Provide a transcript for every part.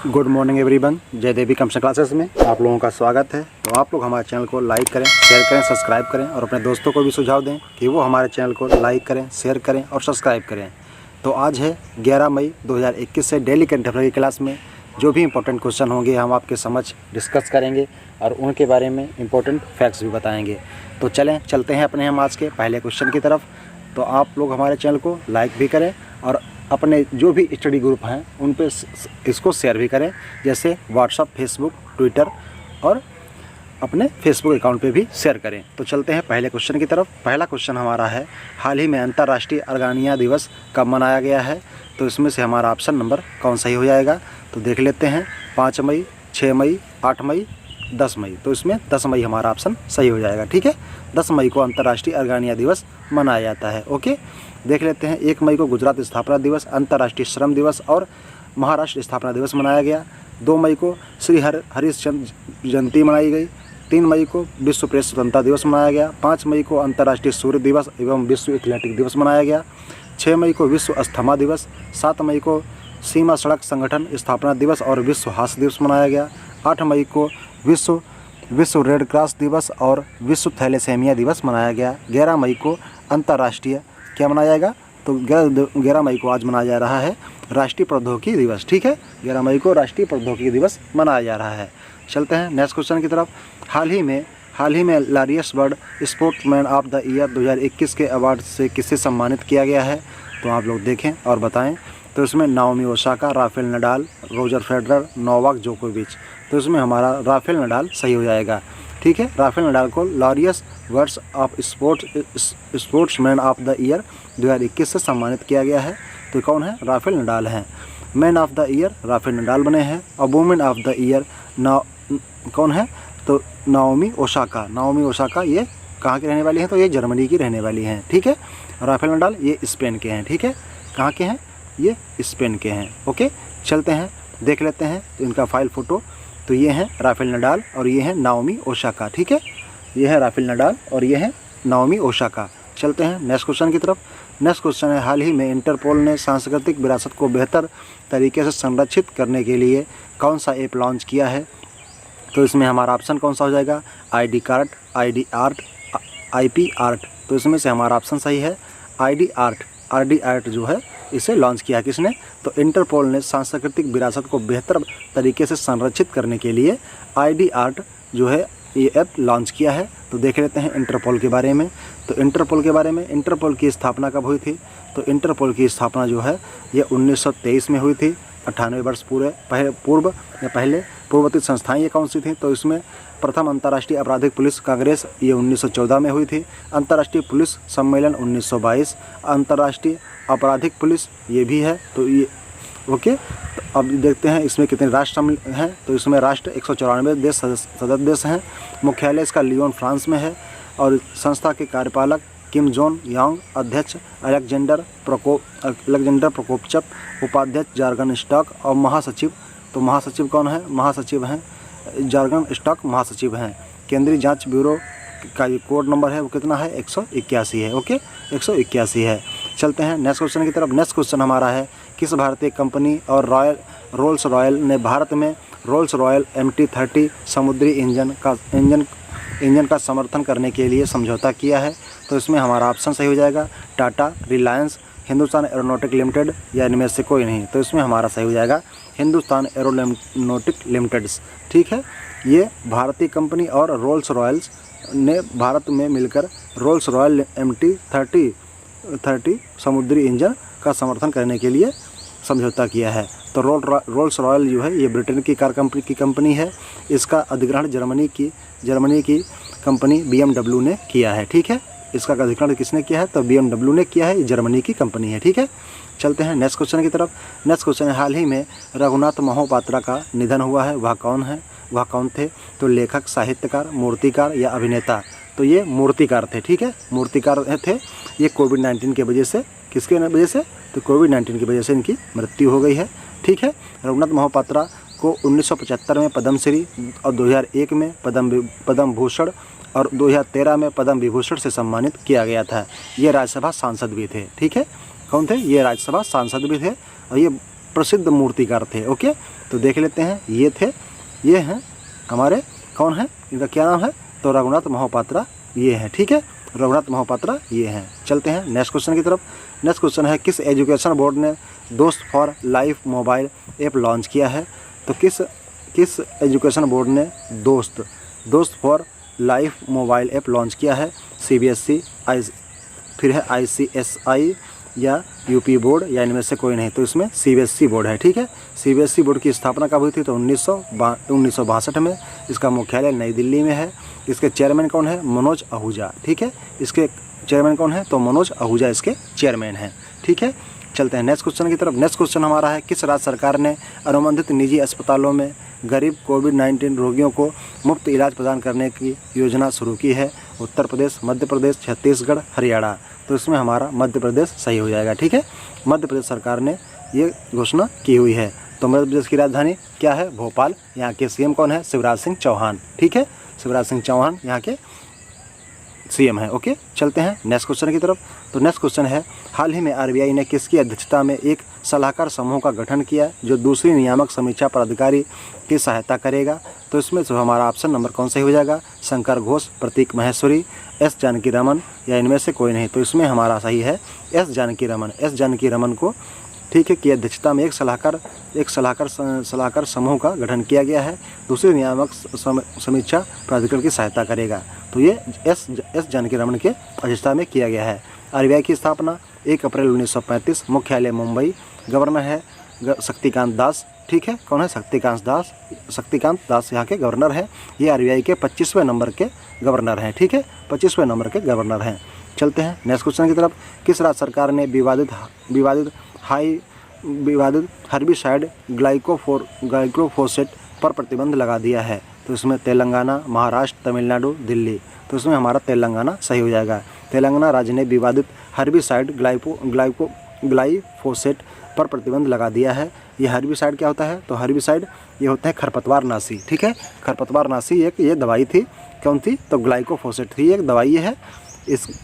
Good morning everyone. जय देवी computer classes में आप लोगों का स्वागत है। तो आप लोग हमारे चैनल को लाइक करें, शेयर करें, सब्सक्राइब करें और अपने दोस्तों को भी सुझाव दें कि वो हमारे चैनल को लाइक करें, शेयर करें और सब्सक्राइब करें। तो आज है 11 मई 2021 से डेली करंट अफेयर की क्लास में जो भी इंपॉर्टेंट क्वेश्चन होंगे हम आपके समझ डिस्कस करेंगे और उनके बारे में इंपॉर्टेंट फैक्ट्स भी बताएँगे। तो चलते हैं अपने हम आज के पहले क्वेश्चन की तरफ। तो आप लोग हमारे चैनल को लाइक भी करें और अपने जो भी स्टडी ग्रुप हैं उन पे इसको शेयर भी करें, जैसे व्हाट्सअप, फेसबुक, ट्विटर और अपने फेसबुक अकाउंट पे भी शेयर करें। तो चलते हैं पहले क्वेश्चन की तरफ। पहला क्वेश्चन हमारा है, हाल ही में अंतर्राष्ट्रीय अर्गानिया दिवस कब मनाया गया है? तो इसमें से हमारा ऑप्शन नंबर कौन सही हो जाएगा? तो देख लेते हैं। 5 मई, 6 मई, 8 मई, 10 मई। तो इसमें 10 मई हमारा ऑप्शन सही हो जाएगा। ठीक है, 10 मई को अंतर्राष्ट्रीय अर्गानिया दिवस मनाया जाता है। ओके, देख लेते हैं। 1 मई को गुजरात स्थापना दिवस, अंतर्राष्ट्रीय श्रम दिवस और महाराष्ट्र स्थापना दिवस मनाया गया। 2 मई को श्री हरिश्चंद्र जयंती मनाई गई। 3 मई को विश्व प्रेस स्वतंत्रता दिवस मनाया गया। 5 मई को अंतर्राष्ट्रीय सूर्य दिवस एवं विश्व एथलेटिक दिवस मनाया गया। 6 मई को विश्व अस्थमा दिवस। 7 मई को सीमा सड़क संगठन स्थापना दिवस और विश्व हास्य दिवस मनाया गया। 8 मई को विश्व रेड क्रॉस दिवस और विश्व थैलेसेमिया दिवस मनाया गया। 11 मई को अंतर्राष्ट्रीय क्या मनाया जाएगा? तो 11 मई को आज मनाया जा रहा है राष्ट्रीय प्रौद्योगिकी दिवस। ठीक है, 11 मई को राष्ट्रीय प्रौद्योगिकी दिवस मनाया जा रहा है। चलते हैं नेक्स्ट क्वेश्चन की तरफ। हाल ही में Laureus world sportsman of the year 2021 के अवार्ड से किसे सम्मानित किया गया है? तो आप लोग देखें और बताएं। तो इसमें Naomi Osaka, Rafael Nadal, Roger Federer, Novak जोकोविच। तो इसमें हमारा राफेल नडाल सही हो जाएगा। ठीक है, राफेल नडाल को Laureus words of sportsman of the year 2021 से सम्मानित किया गया है। तो कौन है? राफेल नडाल हैं। Man of the year Rafael Nadal बने हैं और वुमेन ऑफ द ईयर कौन है? तो नाओमी ओसाका। नाओमी ओसाका ये कहाँ की रहने वाली हैं? तो ये जर्मनी की रहने वाली हैं। ठीक है, राफेल नडाल ये स्पेन के हैं। ठीक है, कहाँ के हैं? ये स्पेन के हैं। ओके, चलते हैं देख लेते हैं तो इनका फाइल फ़ोटो। तो ये हैं राफेल नडाल और ये हैं नाओमी ओसाका। ठीक है, ये है राफेल नडाल और ये है नाओमी ओसाका। चलते हैं नेक्स्ट क्वेश्चन की तरफ। नेक्स्ट क्वेश्चन है, हाल ही में इंटरपोल ने सांस्कृतिक विरासत को बेहतर तरीके से संरक्षित करने के लिए कौन सा ऐप लॉन्च किया है? तो इसमें हमारा ऑप्शन कौन सा हो जाएगा? ID card, ID art, IP art. तो इसमें से हमारा ऑप्शन सही है ID आर्ट। RD आर्ट जो है इसे लॉन्च किया किसने? तो इंटरपोल ने सांस्कृतिक विरासत को बेहतर तरीके से संरक्षित करने के लिए ID आर्ट जो है ये ऐप लॉन्च किया है। तो देख लेते हैं इंटरपोल के बारे में। तो इंटरपोल की स्थापना कब हुई थी? तो इंटरपोल की स्थापना जो है ये 1923 में हुई थी। 98 वर्ष पहले पूर्ववर्ती संस्थाएं ये कौन सी थी? तो इसमें प्रथम अंतर्राष्ट्रीय आपराधिक पुलिस कांग्रेस ये 1914 में हुई थी। अंतर्राष्ट्रीय पुलिस सम्मेलन 1922। अंतर्राष्ट्रीय आपराधिक पुलिस ये भी है। तो ये ओके। तो अब देखते हैं इसमें कितने राष्ट्र शामिल हैं। तो इसमें राष्ट्र 194 देश सदस्य देश हैं। मुख्यालय इसका लियोन फ्रांस में है और संस्था के कार्यपालक किम जोन यांग, अध्यक्ष अलेक्जेंडर प्रोकोपचप, उपाध्यक्ष जार्गन स्टॉक और महासचिव। तो महासचिव कौन है? महासचिव हैं जार्गन स्टॉक महासचिव हैं। केंद्रीय जांच ब्यूरो का ये कोड नंबर है वो कितना है? 181 है। ओके, 181 है। चलते हैं नेक्स्ट क्वेश्चन की तरफ। नेक्स्ट क्वेश्चन हमारा है, किस भारतीय कंपनी और रोल्स रॉयल ने भारत में रोल्स रॉयल MT-30 समुद्री इंजन का समर्थन करने के लिए समझौता किया है? तो इसमें हमारा ऑप्शन सही हो जाएगा टाटा, रिलायंस, हिंदुस्तान एरोनॉटिक लिमिटेड या इनमें से कोई नहीं। तो इसमें हमारा सही हो जाएगा हिंदुस्तान एरोनॉटिक लिमिटेड। ठीक है, ये भारतीय कंपनी और रोल्स रॉयल्स ने भारत में मिलकर रोल्स रॉयल MT-30 समुद्री इंजन का समर्थन करने के लिए समझौता किया है। तो रोल्स रॉयल जो है ये ब्रिटेन की कार कंपनी है। इसका अधिग्रहण जर्मनी की कंपनी BMW ने किया है। ठीक है, इसका अधिग्रहण किसने किया है? तो BMW ने किया है। ये जर्मनी की कंपनी है। ठीक है, चलते हैं नेक्स्ट क्वेश्चन की तरफ। नेक्स्ट क्वेश्चन है, हाल ही में रघुनाथ मोहोपात्रा का निधन हुआ है, वह कौन थे? तो लेखक, साहित्यकार, मूर्तिकार या अभिनेता? तो ये मूर्तिकार थे। ठीक है, मूर्तिकार थे। ये कोविड-19 के वजह से, किसके वजह से? तो कोविड-19 की वजह से इनकी मृत्यु हो गई है। ठीक है, रघुनाथ मोहोपात्रा को 1975 में पद्मश्री और 2001 में पद्म भूषण और 2013 में पद्म विभूषण से सम्मानित किया गया था। ये राज्यसभा सांसद भी थे। ठीक है, कौन थे? ये राज्यसभा सांसद भी थे और ये प्रसिद्ध मूर्तिकार थे। ओके, तो देख लेते हैं, ये हैं हमारे, कौन है, इनका क्या नाम है, तो रघुनाथ मोहपात्रा ये हैं। ठीक है, रघुनाथ मोहपात्रा ये हैं। चलते हैं नेक्स्ट क्वेश्चन की तरफ। नेक्स्ट क्वेश्चन है, किस एजुकेशन बोर्ड ने दोस्त for life mobile app launch किया है? तो किस एजुकेशन बोर्ड ने दोस्त for life mobile app launch किया है? CBSE, फिर है ICSI या यूपी बोर्ड, या इनमें से कोई नहीं। तो इसमें CBSE बोर्ड है। ठीक है, CBSE बोर्ड की स्थापना कब हुई थी? तो 1962 में। इसका मुख्यालय नई दिल्ली में है। इसके चेयरमैन कौन है? मनोज आहूजा। ठीक है, इसके चेयरमैन कौन है? तो मनोज आहूजा इसके चेयरमैन हैं। ठीक है, चलते हैं नेक्स्ट क्वेश्चन की तरफ। नेक्स्ट क्वेश्चन हमारा है, किस राज्य सरकार ने अनुबंधित निजी अस्पतालों में गरीब कोविड-19 रोगियों को मुफ्त इलाज प्रदान करने की योजना शुरू की है? उत्तर प्रदेश, मध्य प्रदेश, छत्तीसगढ़, हरियाणा। तो इसमें हमारा मध्य प्रदेश सही हो जाएगा। ठीक है, मध्य प्रदेश सरकार ने ये घोषणा की हुई है। तो मध्य प्रदेश की राजधानी क्या है? भोपाल। यहाँ के CM कौन है? शिवराज सिंह चौहान। ठीक है, शिवराज सिंह चौहान यहाँ के CM है। ओके, चलते हैं नेक्स्ट क्वेश्चन की तरफ। तो नेक्स्ट क्वेश्चन है, हाल ही में RBI ने किसकी अध्यक्षता में एक सलाहकार समूह का गठन किया जो दूसरी नियामक समीक्षा पदाधिकारी की सहायता करेगा? तो इसमें से हमारा ऑप्शन नंबर कौन सा हो जाएगा? शंकर घोष, प्रतीक माहेश्वरी, S जानकी रमन, या इनमें से कोई नहीं। तो इसमें हमारा सही है S जानकी रमन। S जानकी रमन को, ठीक है, की अध्यक्षता में एक सलाहकार समूह का गठन किया गया है, दूसरी नियामक समीक्षा प्राधिकरण की सहायता करेगा। तो ये एस जानकी रमन के अध्यक्षता में किया गया है। RBI की स्थापना 1 अप्रैल 1935, मुख्यालय मुंबई, गवर्नर है शक्तिकांत दास। ठीक है, कौन है? शक्तिकांत दास यहाँ के गवर्नर हैं। ये RBI के 25वें नंबर के गवर्नर हैं। ठीक है, 25वें नंबर के गवर्नर हैं। चलते हैं नेक्स्ट क्वेश्चन की तरफ। किस राज्य सरकार ने विवादित हर्बिसाइड ग्लाइकोफोसेट पर प्रतिबंध लगा दिया है? तो इसमें तेलंगाना, महाराष्ट्र, तमिलनाडु, दिल्ली। तो इसमें हमारा तेलंगाना सही हो जाएगा। तेलंगाना राज्य ने विवादित हर्बिसाइड ग्लाइफोसेट पर प्रतिबंध लगा दिया है। ये हर्बिसाइड क्या होता है? तो हर्बिसाइड ये होते हैं खरपतवारनाशी। ठीक है, खरपतवारनाशी एक ये दवाई थी। कौन थी? तो ग्लाइकोफोसेट थी, एक दवाई है।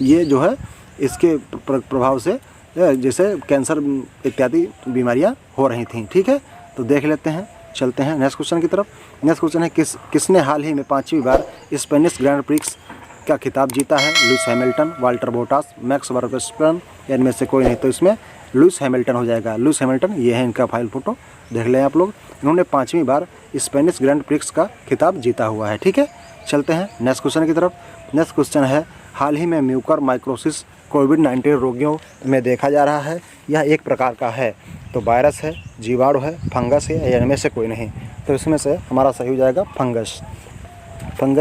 ये जो है इसके प्रभाव से जैसे कैंसर इत्यादि बीमारियां हो रही थीं। ठीक है, तो देख लेते हैं। चलते हैं नेक्स्ट क्वेश्चन की तरफ। नेक्स्ट क्वेश्चन है, किसने हाल ही में 5वीं बार स्पेनिश ग्रैंड प्रिक्स का खिताब जीता है? Lewis Hamilton, Walter Bottas, max Verstappen, या इनमें से कोई नहीं। तो इसमें लुइस हैमिल्टन हो जाएगा। लुइस हैमिल्टन ये है, इनका फाइल फोटो देख लें आप लोग। इन्होंने 5वीं बार स्पेनिश ग्रैंड प्रिक्स का खिताब जीता हुआ है। ठीक है, चलते हैं नेक्स्ट क्वेश्चन की तरफ। नेक्स्ट क्वेश्चन है, हाल ही में म्यूकर माइक्रोसिस कोविड-19 रोगियों में देखा जा रहा है। यह एक प्रकार का है, तो वायरस है, जीवाणु है, फंगस है, या इनमें से कोई नहीं। तो इसमें से हमारा सही हो जाएगा फंगस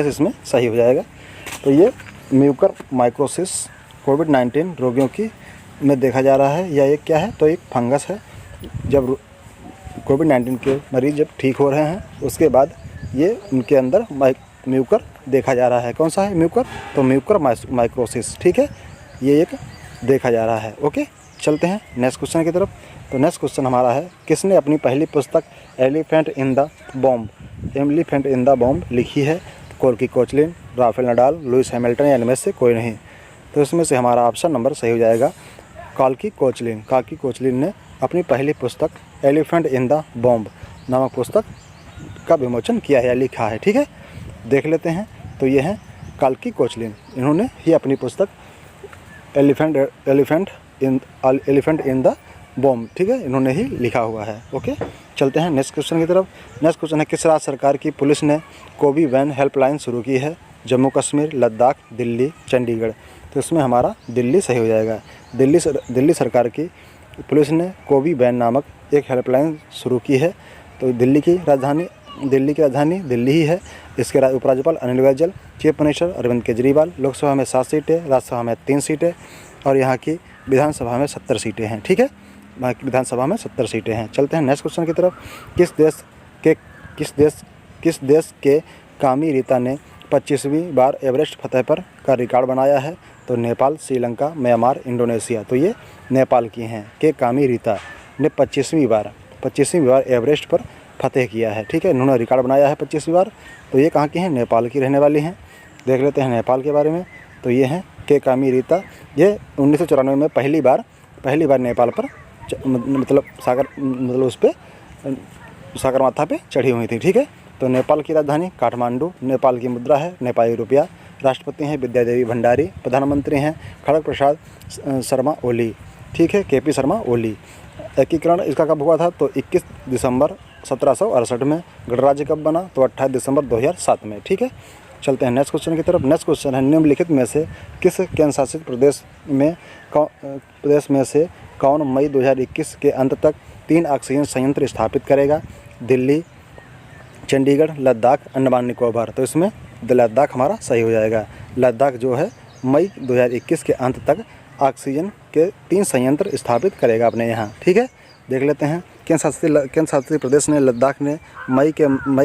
इसमें सही हो जाएगा। तो ये म्यूकर माइक्रोसिस कोविड-19 रोगियों की में देखा जा रहा है। यह एक क्या है? तो एक फंगस है। जब कोविड-19 के मरीज जब ठीक हो रहे हैं, उसके बाद ये उनके अंदर म्यूकर देखा जा रहा है। कौन सा है? म्यूकर। तो म्यूकर माइक्रोसिस। ठीक है, ये एक देखा जा रहा है। ओके, चलते हैं नेक्स्ट क्वेश्चन की तरफ। तो नेक्स्ट क्वेश्चन हमारा है, किसने अपनी पहली पुस्तक एलिफेंट इन द बॉम्ब लिखी है? कोर्की Koechlin, Rafael Nadal, Lewis Hamilton, या इनमें से कोई नहीं। तो इसमें से हमारा ऑप्शन नंबर सही हो जाएगा कोर्की कोचलिन ने अपनी पहली पुस्तक एलिफेंट इन द बॉम्ब नामक पुस्तक का विमोचन किया है या लिखा है। ठीक है, देख लेते हैं। तो ये हैं कोर्की कोचलिन, इन्होंने ही अपनी पुस्तक एलिफेंट इन द बॉम्ब, ठीक है, इन्होंने ही लिखा हुआ है। ओके, चलते हैं नेक्स्ट क्वेश्चन की तरफ। नेक्स्ट क्वेश्चन है, किस राज्य सरकार की पुलिस ने कोवी वैन हेल्पलाइन शुरू की है? जम्मू कश्मीर, लद्दाख, दिल्ली, चंडीगढ़। तो इसमें हमारा दिल्ली सही हो जाएगा। दिल्ली सरकार की पुलिस ने कोवी वैन नामक एक हेल्पलाइन शुरू की है। तो दिल्ली की राजधानी दिल्ली ही है। इसके उपराज्यपाल अनिल बैजल, चीफ मिनिस्टर अरविंद केजरीवाल। लोकसभा में 7 सीटें, राज्यसभा में 3 सीटें, और यहाँ की विधानसभा में 70 सीटें हैं। ठीक है, विधानसभा में 70 सीटें हैं। चलते हैं नेक्स्ट क्वेश्चन की तरफ। किस देश के कामी रीता ने 25वीं बार एवरेस्ट फतह पर का रिकॉर्ड बनाया है? तो नेपाल, श्रीलंका, म्यांमार, इंडोनेशिया। तो ये नेपाल की हैं के कामी रीता ने 25वीं बार एवरेस्ट पर फतेह किया है। ठीक है, इन्होंने रिकॉर्ड बनाया है 25वीं बार। तो ये कहाँ की हैं? नेपाल की रहने वाली हैं। देख लेते हैं नेपाल के बारे में। तो ये हैं के कामी रीता। ये 1994 में पहली बार नेपाल पर मतलब उस पर सागरमाथा पे चढ़ी हुई थी। ठीक है। तो नेपाल की राजधानी काठमांडू, नेपाल की मुद्रा है नेपाली रुपया, राष्ट्रपति हैं विद्यादेवी भंडारी, प्रधानमंत्री हैं खड़ग प्रसाद शर्मा ओली। ठीक है, केपी शर्मा ओली। एकीकरण इसका कब हुआ था? तो 21 दिसंबर 1768 में। गणराज्य कब बना? तो 28 दिसंबर 2007 में। ठीक है। चलते हैं नेक्स्ट क्वेश्चन की तरफ। नेक्स्ट क्वेश्चन है, निम्नलिखित में से किस केंद्र शासित प्रदेश में से कौन मई 2021 के अंत तक 3 ऑक्सीजन संयंत्र स्थापित करेगा? दिल्ली, चंडीगढ़, लद्दाख, अंडमान निकोबार। तो इसमें लद्दाख हमारा सही हो जाएगा। लद्दाख जो है मई 2021 के अंत तक ऑक्सीजन के 3 संयंत्र स्थापित करेगा अपने यहाँ। ठीक है। देख लेते हैं, केंद्र शासित प्रदेश ने लद्दाख ने मई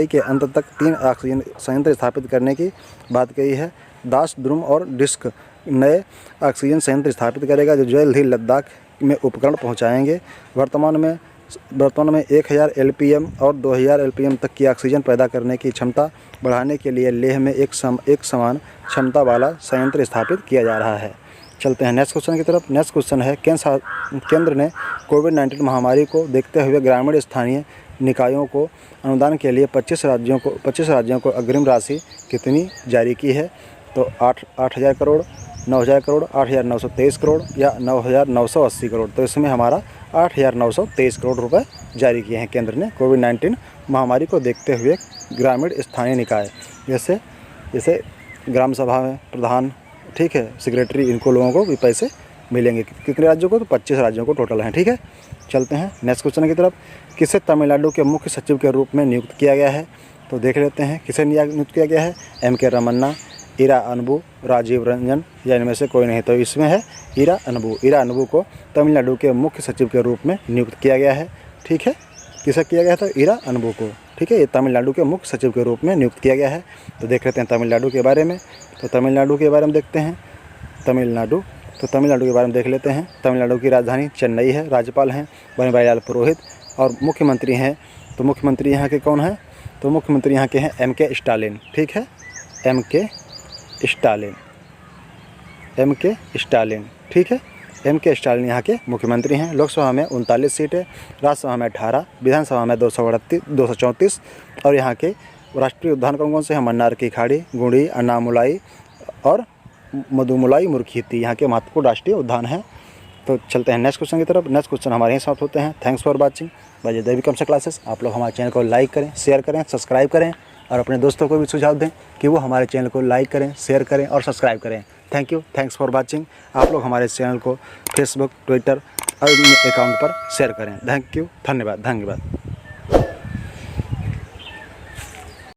के अंत तक 3 ऑक्सीजन संयंत्र स्थापित करने की बात कही है। दास, ड्रूम और डिस्क नए ऑक्सीजन संयंत्र स्थापित करेगा जो जल्द ही लद्दाख में उपकरण पहुँचाएँगे। वर्तमान में 1000 LPM और 2000 LPM तक की ऑक्सीजन पैदा करने की क्षमता बढ़ाने के लिए लेह में एक समान क्षमता वाला संयंत्र स्थापित किया जा रहा है। चलते हैं नेक्स्ट क्वेश्चन की तरफ। नेक्स्ट क्वेश्चन है, केंद्र ने कोविड-19 महामारी को देखते हुए ग्रामीण स्थानीय निकायों को अनुदान के लिए 25 राज्यों को अग्रिम राशि कितनी जारी की है? तो 8,000 करोड़, 9,000 करोड़, 8,923 करोड़ या 9,980 करोड़। तो इसमें हमारा 8,923 करोड़ रुपए जारी किए हैं केंद्र ने कोविड-19 महामारी को देखते हुए ग्रामीण स्थानीय निकाय, जैसे ग्राम सभा में प्रधान, ठीक है, सेक्रेटरी, इनको लोगों को भी पैसे मिलेंगे। कितने राज्यों को? तो 25 राज्यों को टोटल हैं। ठीक है। चलते हैं नेक्स्ट क्वेश्चन की तरफ। किसे तमिलनाडु के मुख्य सचिव के रूप में नियुक्त किया गया है? तो देख लेते हैं किसे नियुक्त किया गया है। MK रमन्ना, ईरा अनबू, राजीव रंजन या इनमें से कोई नहीं। तो इसमें है ईरा अनबू को तमिलनाडु के मुख्य सचिव के रूप में नियुक्त किया गया है। ठीक है। किसे किया गया था? ईरा अनबू को। ठीक है। ये तमिलनाडु के मुख्य सचिव के रूप में नियुक्त किया गया है। तो देख लेते हैं तमिलनाडु के बारे में। तो तमिलनाडु के बारे में देखते हैं। तमिलनाडु के बारे में देख लेते हैं। तमिलनाडु की राजधानी चेन्नई है। राज्यपाल हैं बनवारीलाल पुरोहित और मुख्यमंत्री हैं, तो मुख्यमंत्री यहाँ के कौन हैं? तो मुख्यमंत्री यहाँ के हैं MK स्टालिन। ठीक है। MK Stalin. ठीक है। MK स्टालिन यहाँ के मुख्यमंत्री हैं। लोकसभा में 39 सीटें, राज्यसभा में 18, विधानसभा में 234 और यहाँ के राष्ट्रीय उद्यान कौन से हैं? मन्नार की खाड़ी, गुंडी, अन्नामुलाई और मधुमुलाई मुर्खीती यहाँ के महत्वपूर्ण राष्ट्रीय उद्यान हैं। तो चलते हैं नेक्स्ट क्वेश्चन की तरफ। नेक्स्ट क्वेश्चन हमारे यहाँ समाप्त होते हैं। थैंक्स फॉर वॉचिंग बाय जय देवी कमसा क्लासेस। आप लोग हमारे चैनल को लाइक करें, शेयर करें, सब्सक्राइब करें और अपने दोस्तों को भी सुझाव दें कि वो हमारे चैनल को लाइक करें, शेयर करें और सब्सक्राइब करें। Thank you, thanks for watching. आप लोग हमारे चैनल को फेसबुक, ट्विटर और अकाउंट पर शेयर करें। थैंक यू, धन्यवाद।